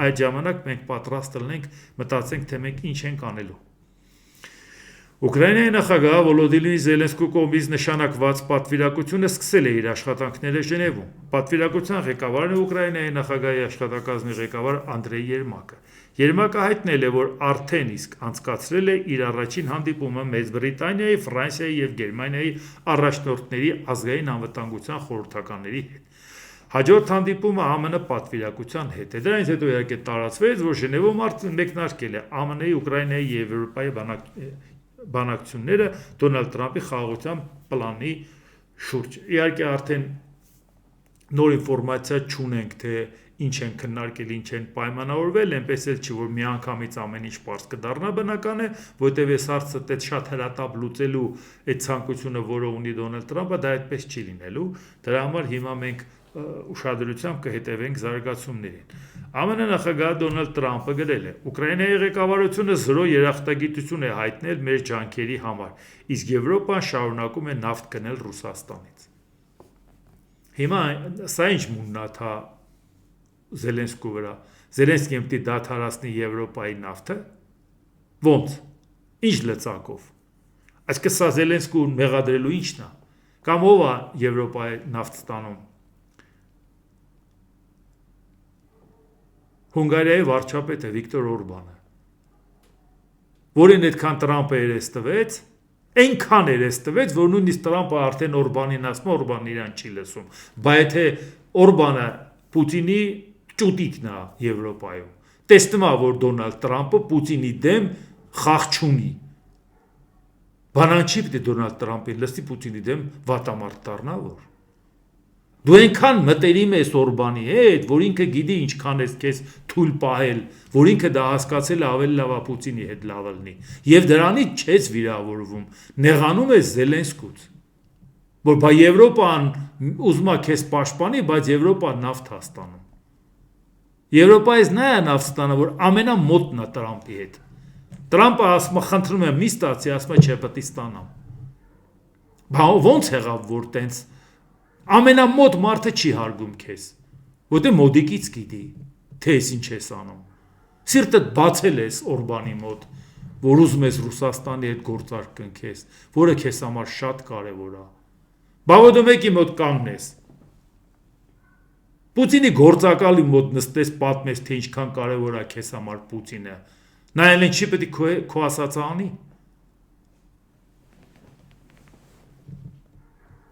Այդ ժամանակ մենք պատրաստ լինենք մտածենք, թե մենք ինչ ենք անելու։ Ուկրաինայի նախագահ Վոլոդիմիր Զելենսկու կողմից նշանակված պատվիրակությունը սկսել է իր աշխատանքները Ժնևում։ Պատվիրակության ղեկավարն է Ուկրաինայի նախագահի աշխատակազմի ղեկավար Անդրեյ Երմակը։ Երմակը հայտնել է, որ արդեն իսկ անցկացրել է իր առաջին հանդիպումը Մեծ Բրիտանիայի, Ֆրանսիայի եւ Գերմանիայի առաջնորդների ազգային անվտանգության խորհրդականների հետ։ Հաջորդ հանդիպումը ԱՄՆ պատվիրակության հետ է։ Դրանից հետո իհարկե տարածվեց, որ Ժնևում մեկնարկել է ԱՄՆ-ի, Ուկրաինայի եւ Եվրոպայի բանակցությունները Դոնալդ Տրամփի խաղաղության պլանի շուրջ։ Իհարկե արդեն նոր ինֆորմացիա չունենք, թե ինչ են քննարկել, ինչ են պայմանավորվել, այնպես էլ չի, որ միանգամից ամեն ինչ պարզ կդառնա, բնական է, որտեղ այս հարցը դե շատ հրատապ լուծելու այդ ցանկությունը, որը ունի Դոնալդ Տրամփը, դա այդպես չի լինելու։ Դրա համար հիմա մենք ուշադրությամբ կհետևենք զարգացումներին։ ԱՄՆ նախագահ Դոնալդ Տրամփը գրել է. Ուկրաինայի ղեկավարությունը զրո երախտագիտություն է հայտնել մեր ջանքերի համար, իսկ Եվրոպան շարունակում է նավթ գնել Ռուսաստանից։ Հիմա սա ինչ մուննաթա Զելենսկու վրա։ Զելենսկին պետք է դադարեցնի Եվրոպայի նավթը։ Ոնց։ Ինչ լծակով։ Այսինքն սա Զելենսկուն մեղադրելու ինչն է։ Կամ ով է Եվրոպայի նավթ ստանում։ Հունգարիայի վարչապետը Վիկտոր Օրբանը, որին այդքան Տրամփը երես տվեց, այնքան երես տվեց, որ նույնիսկ Տրամփը արդեն Օրբանին ասում, Օրբանն իրան չի լսում։ Բայց եթե Օրբանը Պուտինի ճուտիկն է Եվրոպայում, տեսնում է, որ Դոնալդ Տրամփը Պուտինի դեմ խաղ չունի։ Բանան չի պետք է Դոնալդ Տրամփին լսի Պուտինի դեմ վատամարդ դառնա, որ դու այնքան մտերիմ ես Օրբանի հետ, որ ինքը գիտի ինչքան ես քեզ թույլ պահել, որ ինքը դա հասկացել է ավելի լավ է Պուտինի հետ լավ լինի, եւ դրանից չես վիրավորվում, նեղանում ես Զելենսկուց, որ բա Եվրոպան ուզում է քեզ պաշտպանի, բայց Եվրոպան նավթ է ստանում։ Եվրոպայից նա է նավթ ստանը, որ ամենամոտն է Տրամփի հետ։ Տրամփը ասում է, խնդրում եմ, մի ստացի, ասում է, չէ, պետք է ստանամ։ Բա ոնց եղավ, որ տենց ամենամոտ մարդը չի հարգում քեզ, որտեղ մոդիկից գիտի, թե ես ինչ ես անում։ Սիրտդ բացել ես Օրբանի մոտ, որ ուզում ես Ռուսաստանի հետ գործարք կնքես, որը քեզ համար շատ կարևոր է։ Բա ո՞ւմ եկի մոտ կանգնես։ Պուտինի գործակալի մոտ նստես պատմես, թե ինչքան կարևոր է քեզ համար Պուտինը։ Նայել են չի պետք է քո ասածը անի։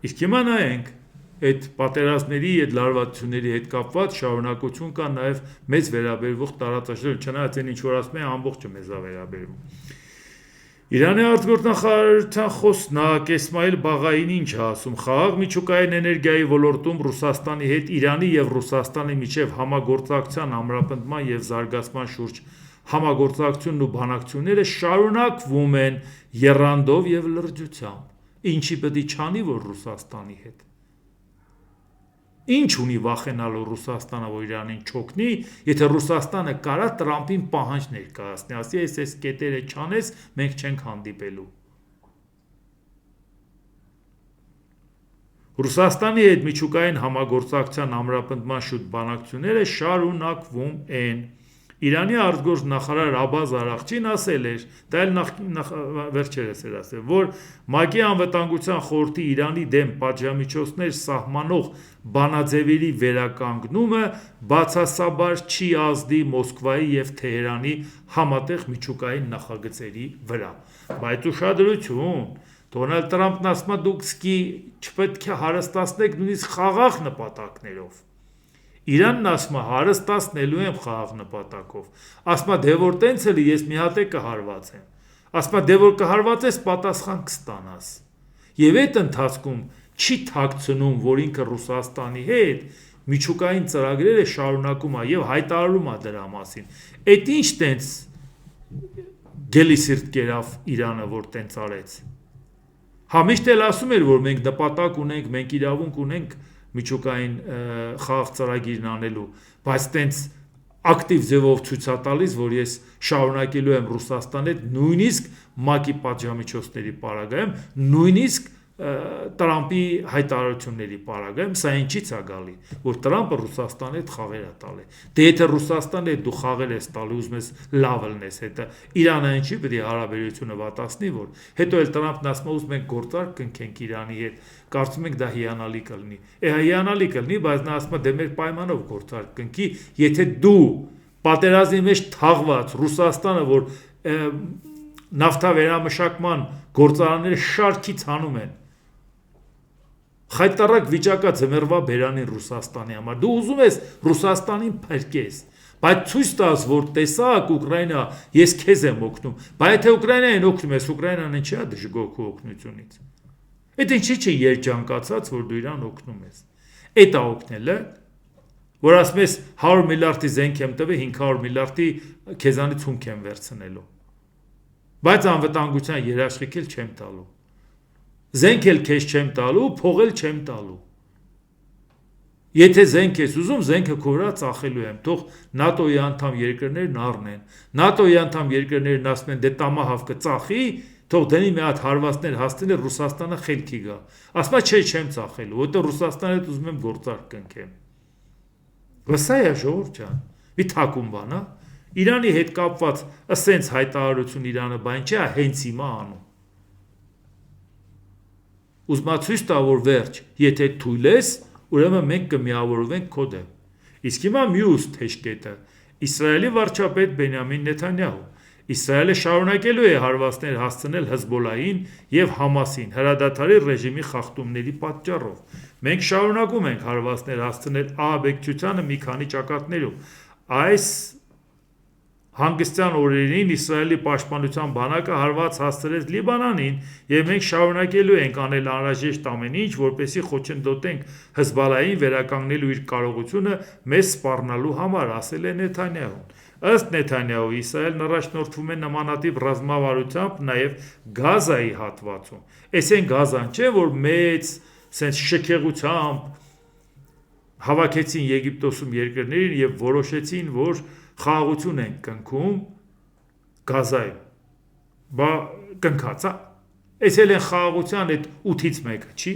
Իսկ հիմա նայենք, այդ պատերազմների, այդ լարվածությունների հետ կապված շարունակություն կա նաև մեզ վերաբերվող տարածաշրջան, չնայած այն ինչ որ ասում են, ամբողջը մեզ է վերաբերվում։ Իրանի արտգործնախարարության խոսնակ Էսմայիլ Բաղային ինչ է ասում, խաղաղ միջուկային էներգիայի ոլորտում Ռուսաստանի հետ Իրանի և Ռուսաստանի միջև համագործակցության ամրապնդման և զարգացման շուրջ համագործակցությունն ու բանակցությունները շարունակվում են եռանդով և լրջությամբ։ Ինչի պետք է չանի, որ Ռուսաստանի հետ։ Ինչ ունի վախենալու Ռուսաստանը, որ Իրանին չօգնի, եթե Ռուսաստանը կարա Տրամփին պահանջ ներկայացնի, ասի այս կետերը չանես, մենք չենք հանդիպելու։ Ռուսաստանի հետ միջուկային համագործակցության ամրապնդման շուտ բանակցությունները շարունակվում են։ Իրանի արտգործնախարար Աբբաս Արաղչին ասել էր, դա էլ վերջերս էր ասել, որ ՄԱԿ-ի անվտանգության խորհրդի Իրանի դեմ պատժամիջոցներ սահմանող բանաձևերի վերականգնումը բացասաբար չի ազդի Մոսկվայի և Թեհրանի համատեղ միջուկային նախագծերի վրա։ Բայց ուշադրություն, Դոնալդ Տրամփն ասում է դուք սկի չպետք է հարստացնեք նույնիսկ խաղաղ նպատակներով։ Իրանն ասում է հարստացնելու եմ խաղաղ նպատակով։ Ասում է դե որ տենց էլի ես մի հատ կհարվածեմ։ Ասում է դե որ կհարվածես պատասխան կստանաս։ Եվ այդ ընթացքում չի թաքցնում, որ ինքը Ռուսաստանի հետ միջուկային ծրագրերը շարունակում է եւ հայտարարում է դրա մասին։ Այդ ինչ տենց գելիսիրտ կերավ Իրանը, որ տենց արեց։ Միշտ էլ ասում էր, որ մենք նպատակ ունենք, մենք իրավունք ունենք միջուկային խաղաղ ծրագիրն անելու, բայց տենց ակտիվ ձևով ցույց է տալիս, որ ես շարունակելու եմ Ռուսաստանի հետ նույնիսկ ՄԱԿ-ի պատժամիջոցների պարագայում, նույնիսկ Տրամփի հայտարարությունների պարագայում, սա ինչից է գալի, որ Տրամփը Ռուսաստանի հետ խաղեր է տալի։ Դե եթե Ռուսաստանի հետ դու խաղեր ես տալի, ուզում ես լավ լնես, հետո Իրանը ինչի պետք է հարաբերությունը վատացնի, որ հետո էլ Տրամփն ասում է ուզում ենք գործարք կնքենք Իրանի հետ, կարծում ենք դա հիանալի կլինի։ Հիանալի կլինի, բայց նա ասում է դե մեր պայմանով գործարք կնքի, եթե դու պատերազմի մեջ թաղված Ռուսաստանը, որ նավթավերամշակման գործարանները շարքից հանում են, խայտարակ վիճակա ձմեռվա բերանին Ռուսաստանի համար, դու ուզում ես Ռուսաստանին փրկես, բայց ցույց տաս, որ տեսակ Ուկրաինա, ես քեզ եմ օգնում, բայց եթե Ուկրաինային օգնում ես, Ուկրաինան ինչի է դժգոհ քո օգնությունից։ Այդ ինչի՞ չի երջանկացած, որ դու իրան օգնում ես։ Այդ է օգնելը, որ ասում ես 100 միլիարդի զենք եմ տվել, 500 միլիարդի քեզանից հումք եմ վերցնելու։ Բայց անվտանգության երաշխիք էլ չեմ տալու։ Զենք էլ քեզ չեմ տալու, փող էլ չեմ տալու։ Եթե զենք ես ուզում, զենքը քո վրա ծախելու եմ, թող ՆԱՏՕ-ի անդամ երկրներն առնեն։ ՆԱՏՕ-ի անդամ երկրներն ասում են դե տամահավ կծախի, թող դնի մի հատ հարվածներ հասցնի Ռուսաստանը խելքի գա։ Ասում է չէ, չեմ ծախելու, որտեղ Ռուսաստանի հետ ուզում եմ գործարք կնքեմ։ Սա է ժողովուրդ ջան, մի թակում բան, հա։ Իրանի հետ կապված ասենց հայտարարություն Իրանը բան չէ, հենց հիմա անում։ Ուզում ցույց տա, որ վերջ, եթե թույլ ես, ուրեմն մենք կմիավորվենք քո դեմ։ Իսկ հիմա մյուս թեժկետը Իսրայելի վարչապետ Բենյամին Նեթանյահու։ Իսրայելը շարունակելու է հարվածներ հասցնել Հեզբոլլահին և Համասին հրադադարի ռեժիմի խախտումների պատճառով։ Մենք շարունակում ենք հարվածներ հասցնել ահաբեկչությանը մի քանի ճակատներում։ Այս հանգստյան օրերին Իսրայելի պաշտպանության բանակը հարված հասցրեց Լիբանանին, և մենք շարունակելու ենք անել անհրաժեշտ ամեն ինչ, որպեսզի խոչընդոտենք Հեզբոլլահին վերականգնելու իր կարողությունը մեզ սպառնալու համար, ասել է Նեթանյահուն։ Ըստ Նեթանյահուի, Իսրայելն առաջնորդվում է նմանատիպ ռազմավարությամբ նաև Գազայի հատվածում։ Էս այն Գազան չէ, որ մեծ սենց շքեղությամբ հավաքեցին Եգիպտոսում երկրներին և որոշեցին, որ խաղաղություն են կնքում Գազայում։ Բա կնքած է։ Էս էլ են խաղաղության այդ 8-ից 1-ը, չի։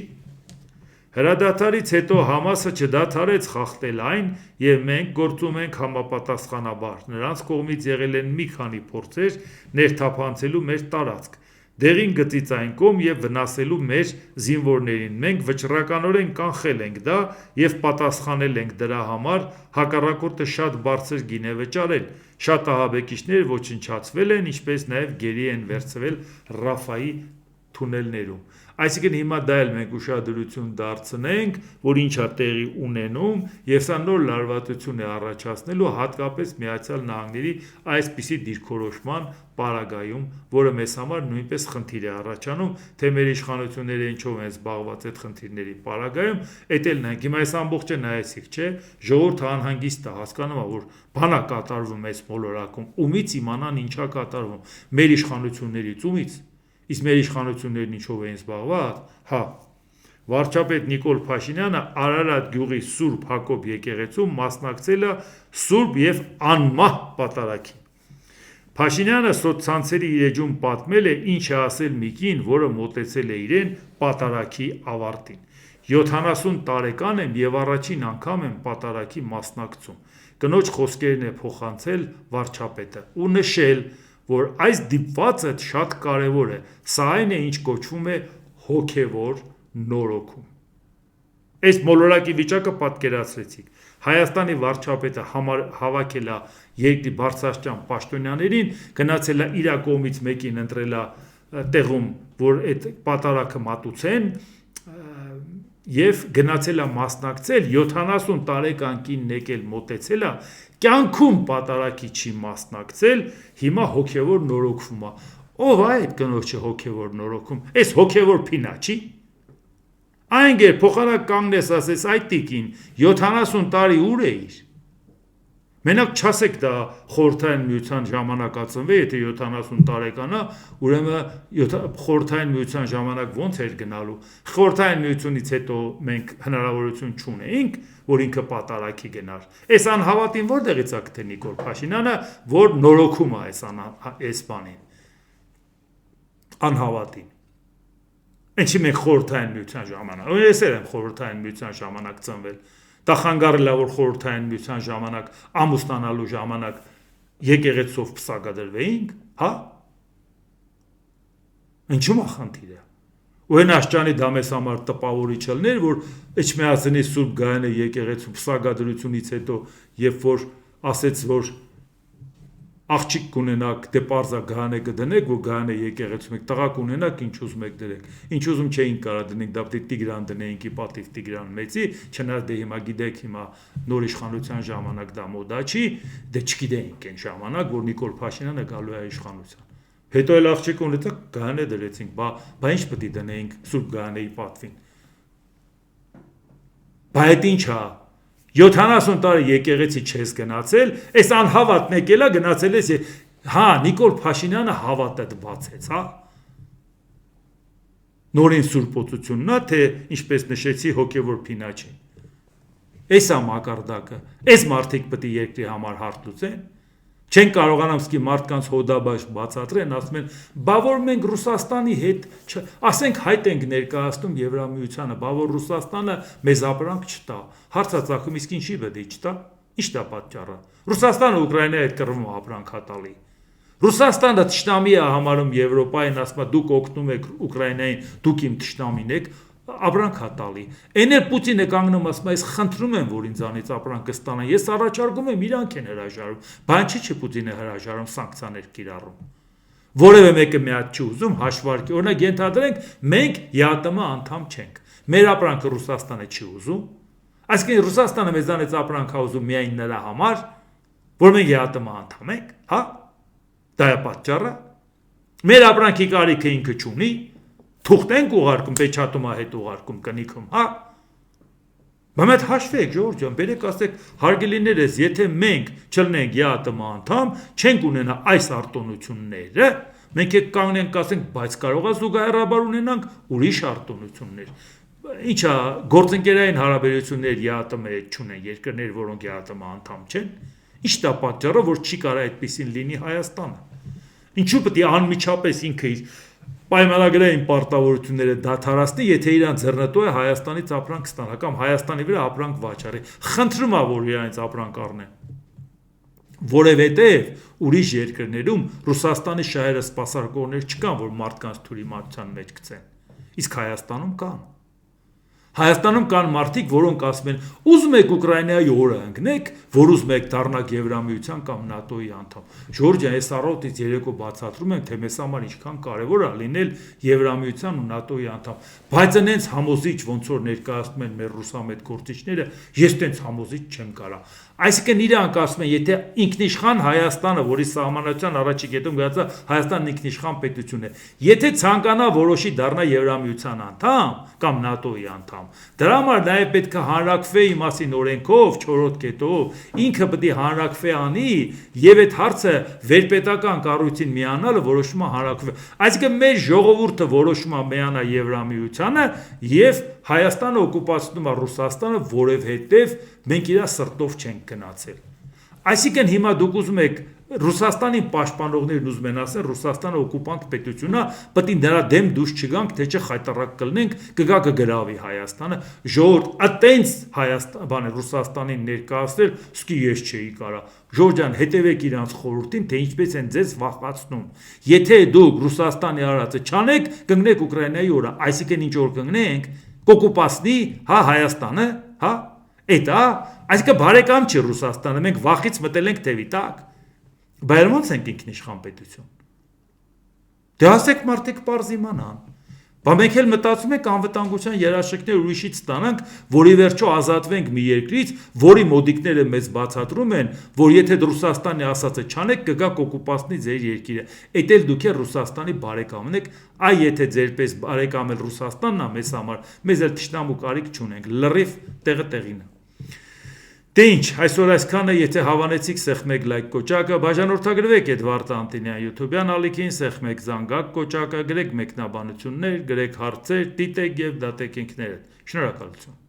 Հրադադարից հետո Համասը չդադարեց խախտել այն, եւ մենք գործում ենք համապատասխանաբար։ Նրանց կողմից եղել են մի քանի փորձեր ներթափանցելու մեր տարածք, դեղին գծից այն կողմ եւ վնասելու մեր զինվորներին։ Մենք վճռականորեն կանխել ենք դա եւ պատասխանել ենք դրա համար, հակառակորդը շատ բարձր գին է վճարել, շատ ահաբեկիչներ ոչնչացվել են, ինչպես նաեւ գերի են վերցվել Ռաֆայի թունելներում։ Այսինքն հիմա դա էլ մենք ուշադրություն դարձնենք, որ ինչա տեղի ունենում եւ սա նոր լարվածություն է առաջացնելու հատկապես Միացյալ Նահանգների այսպիսի դիրքորոշման պարագայում, որը մեզ համար նույնպես խնդիր է առաջանում, թե մեր իշխանությունները ինչով են զբաղված այդ խնդիրների պարագայում, էդ էլ նայենք։ Հիմա այս ամբողջը նայեցիք, չէ՞, ժողովուրդը անհանգիստ է, հասկանում է, որ բան է կատարվում այս մոլորակում, ումից իմանան ինչա կատարվում, մեր իշխանություններից ումից։ Իսկ մեր իշխանություններն ինչով էին զբաղված, հա, վարչապետ Նիկոլ Փաշինյանը Արարատ գյուղի Սուրբ Հակոբ եկեղեցում մասնակցել է Սուրբ եւ անմահ պատարագին։ Փաշինյանը սոցցանցերի իր էջում պատմել է ինչ է ասել մի կին, որը մոտեցել է իրեն պատարագի ավարտին։ 70 տարեկան եմ եւ առաջին անգամ եմ պատարագի մասնակցում։ Կնոջ խոսքերն է փոխանցել վարչապետը ու նշել, որ այս դիպվածը շատ կարևոր է, սա այն է, ինչ կոչվում է հոգևոր նորոգում։ Այս մոլորակի վիճակը պատկերացրեցիք։ Հայաստանի վարչապետը հավաքել է երկրի բարձրաստիճան պաշտոնյաներին, գնացել է իր կողմից մեկին ընտրել է տեղում, որ այդ պատարագը մատուցեն, եւ գնացել է մասնակցել 70 տարեկան կինն եկել մոտեցել է կյանքում պատարագի չի մասնակցել, հիմա հոգևոր նորոգվում է։ Ով է այդ կնոջը հոգևոր նորոգում։ Այս հոգևոր փինա չի։ Այն գեր փոխանակ կանգնես ասես այդ տիկին 70 տարի ուր է իր։ Մենակ չասեք դա խորհրդային միության ժամանակ ածնվե, եթե 70 տարեկան է, ուրեմն խորհրդային միության ժամանակ ոնց էր գնալու։ Խորհրդային միությունից հետո մենք հնարավորություն չունեինք, որ ինքը պատարագի գնար։ Այս անհավատին որտեղից է գտե Նիկոլ Փաշինյանը, որ նորոգում է այս բանին։ Անհավատին։ Ինչի մենք խորհրդային միության ժամանակ։ Ես եմ խորհրդային միության ժամանակ ծնվել։ Դա խանգարել է, որ խորհրդային միության ժամանակ ամուսնանալու ժամանակ եկեղեցով պսակադրվեինք, հա։ Ինչու՞ է խնդիրը։ Ու այն աշճանի դա մեզ համար տպավորիչ ելներ, որ Էջմիածնի Սուրբ Գայանե եկեղեցու պսակադրությունից հետո, երբ որ ասեց, որ աղջիկ կունենաք, դե պարզա Գայանե կդնեք, որ Գայանե եկեղեցում եք, տղա կունենաք, ինչ ուզում եք դրեք։ Ինչ ուզում չէին կարա դնենք, դա պետք է Տիգրան դնեինք, Իպատիվ Տիգրան մեծի, չնայած դե հիմա գիտեք, հիմա նոր իշխանության ժամանակ դա մոդա չի, դե չգիտեինք այն ժամանակ, որ Նիկոլ Փաշինյանը գալու է իշխանության։ Հետո էլ աղջիկ ունեցա Գայանե դրեցինք, բա ինչ պետք է դնեինք Սուրբ Գայանեի պատվին։ Բա այդ ինչ է։ 70 տարի եկեղեցի չես գնացել, այս անհավատն եկել է գնացել ես, հա, Նիկոլ Փաշինյանը հավատը բացեց, հա։ Նորին սուրբոցությունն է, թե ինչպես նշեցի հոգևոր փինա չի։ Էս է մակարդակը, այս մարդիկ պետք է երկրի համար հարթ լուծեն։ Չեն կարողանամ սկի մարդկանց հոդաբաց բացատրեն, ասում են, բա որ մենք Ռուսաստանի հետ, ասենք հայտ ենք ներկայացնում Եվրամիությանը, բա որ Ռուսաստանը մեզ ապրանք չտա։ Հարցածախում իսկ ինչի պետք է չտա։ Ի՞նչ դա պատճառը։ Ռուսաստանը Ուկրաինայի հետ կռվում է ապրանք հատալի։ Ռուսաստանը թշնամի է համարում Եվրոպային, ասում է դուք օգնում եք Ուկրաինային, դուք իմ թշնամին եք, ապրանք հատալի։ Էն էլ Պուտինը կանգնում ասում է, ես խնդրում եմ, որ ինձանից ապրանքը ստանան, ես առաջարկում եմ, իրանք են հրաժարում, բան չի Պուտինը հրաժարում սանկցիաներ կիրառում։ Որևէ մեկը մի հատ չի ուզում հաշվարկի, օրինակ ենթադրենք, մենք ԵԱՏՄ անդամ չենք, մեր ապրանքը Ռուսաստանը չի ուզում, այսինքն Ռուսաստանը մեզանից ապրանք է ուզում միայն նրա համար, որ մենք ԵԱՏՄ անդամ ենք, հա։ Դա է պատճառը։ Մեր ապրանքի կարիքը ինքը չունի, թուղթ ենք ուղարկում, պեչատում է հետ ուղարկում կնիքում, հա։ Բայց այդ հաշվեք, Ժողովուրդ ջան, բերեք ասեք, հարգելիներս, եթե մենք չլինենք ԵԱՏՄ անդամ, չենք ունենա այս արտոնությունները, մենք եք կանգնենք ասենք, բայց կարող է զուգահեռաբար ունենանք ուրիշ արտոնություններ։ Ինչա, գործընկերային հարաբերություններ ԵԱՏՄ հետ չունեն երկրներ, որոնք ԵԱՏՄ անդամ չեն։ Ինչ դա պատճառը, որ չի կարա այդպեսին լինի Հայաստանը։ Ինչու պետք է անմիջապես ինքը իր պայմանագրային պարտավորությունները դադարեցնի, եթե իրան ձեռնտու է Հայաստանից ապրանք ստանա կամ Հայաստանի վրա ապրանք վաճառի։ Խնդրում է, որ իրանից ապրանք առնեն։ Որևէտև ուրիշ երկրներում Ռուսաստանի շահերը սպասարկողներ չկան, որ մարդկանց թյուրիմացության մեջ գցեն։ Իսկ Հայաստանում կան։ Հայաստանում կան մարդիկ, որոնք ասում են, ուզում եք Ուկրաինայի օրը ընկնեք, որ ուզում եք դառնաք Եվրամիության կամ ՆԱՏՕ-ի անդամ։ Ժորժ ջան, ես առավոտից երեկո բացատրում եմ, թե մեզ համար ինչքան կարևոր է լինել Եվրամիության ու ՆԱՏՕ-ի անդամ։ Բայց այնց համոզիչ, ոնց որ ներկայացնում են մեր ռուսամետ գործիչները, ես տենց համոզիչ չեմ կարա։ Այսինքն իրանք ասում են, եթե ինքնիշխան Հայաստանը, որի սահմանադրության առաջի կետում գրած է Հայաստանն ինքնիշխան պետություն է, եթե ցանկանա որոշի դառնա Եվրամիության անդամ կամ ՆԱՏՕ-ի անդամ, դրա համար նաև պետք է հանրակրվեի մասին օրենքով, 4-րդ կետով, ինքը պետք է հանրակրվե անի եւ այդ հարցը վերպետական կառույցին միանալը որոշում է հանրակրվե։ Այսինքն մեր ժողովուրդը որոշում է միանա Եվրամիությանը եւ Հայաստանը օկուպացնում է Ռուսաստանը, որովհետեւ մենք իր սրտով չենք գնացել։ Այսինքն հիմա դուք ուզում եք Ռուսաստանին պաշտպանողներն ուզում են ասել Ռուսաստանը օկուպանտ պետություն է, պետք է նրա դեմ դուրս չգանք, թե չէ խայտարակ կլնենք, կգա կգրավի Հայաստանը։ Ժողովուրդ, այտենց Հայաստան, Ռուսաստանին ներկայացնել, սկի ես չէի կարա։ Ժորժ ջան, հետևեք իրանց խորհրդին, թե ինչպես են ձեզ վախացնում։ Եթե դուք Ռուսաստանի արածը չանեք, կընկնեք Ուկրաինայի օրը, այսինքն ինչ որ կընկնենք, կոկուպացնի, հա Հայաստանը, հա։ Էդ է, այսինքն բարեկամ չի Ռուսաստանը, մենք վախից մտել ենք թևի տակ։ Բայց ոնց ենք ինքնիշխան պետություն։ Դե ասեք մարդիկ պարզ իմանան։ Բա մենք էլ մտածում ենք անվտանգության երաշխիքներ ուրիշից ստանանք, որի վերջո ազատվենք մի երկրից, որի մոդիկները մեզ բացատրում են, որ եթե Ռուսաստանի ասածը չանեք, կգա կոկուպացնի ձեր երկիրը։ Էդ էլ դուք էլ Ռուսաստանի բարեկամն եք, այ եթե ձերպես բարեկամ էլ Ռուսաստանն է մեզ համար, մեզ էլ թշնամու կարիք չունենք, լրիվ տեղը տեղին է։ Դե ինչ, այսօր այսքանը, եթե հավանեցիք, սեղմեք լայք կոճակը, բաժանորդագրվեք Էդվարդ Անտինյան YouTube-յան ալիքին, սեղմեք զանգակ կոճակը, գրեք մեկնաբանություններ, գրեք հարցեր, դիտեք եւ դատեք ինքներդ։ Շնորհակալություն։